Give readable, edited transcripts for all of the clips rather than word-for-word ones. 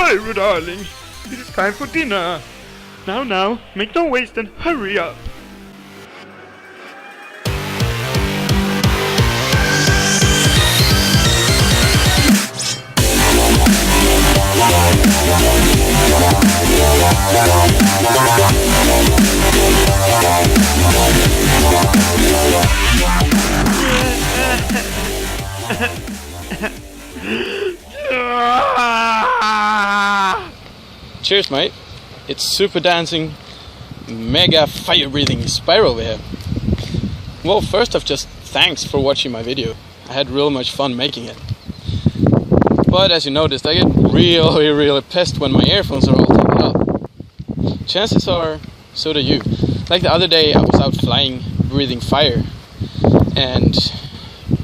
Pyro darling, it is time for dinner. Now, make no waste and hurry up. Cheers, mate. It's super dancing, mega fire breathing Spyro over here. Well, first off, just thanks for watching my video. I had real much fun making it. But as you noticed, I get really pissed when my earphones are all tangled up. Chances are, so do you. Like the other day, I was out flying, breathing fire, and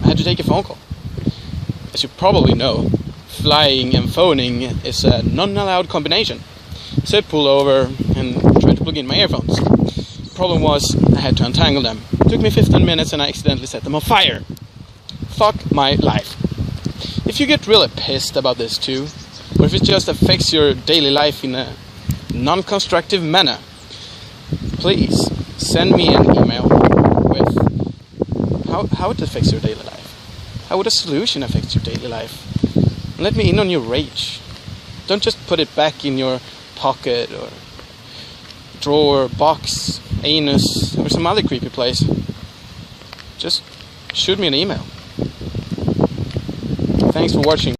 I had to take a phone call. As you probably know, flying and phoning is a non-allowed combination. So I pulled over and tried to plug in my earphones. Problem was, I had to untangle them. It took me 15 minutes and I accidentally set them on fire. Fuck my life. If you get really pissed about this too, or if it just affects your daily life in a non-constructive manner, please send me an email with how it affects your daily life. How would a solution affect your daily life? And let me in on your rage. Don't just put it back in your pocket or drawer, box, anus, or some other creepy place. Just shoot me an email. Thanks for watching.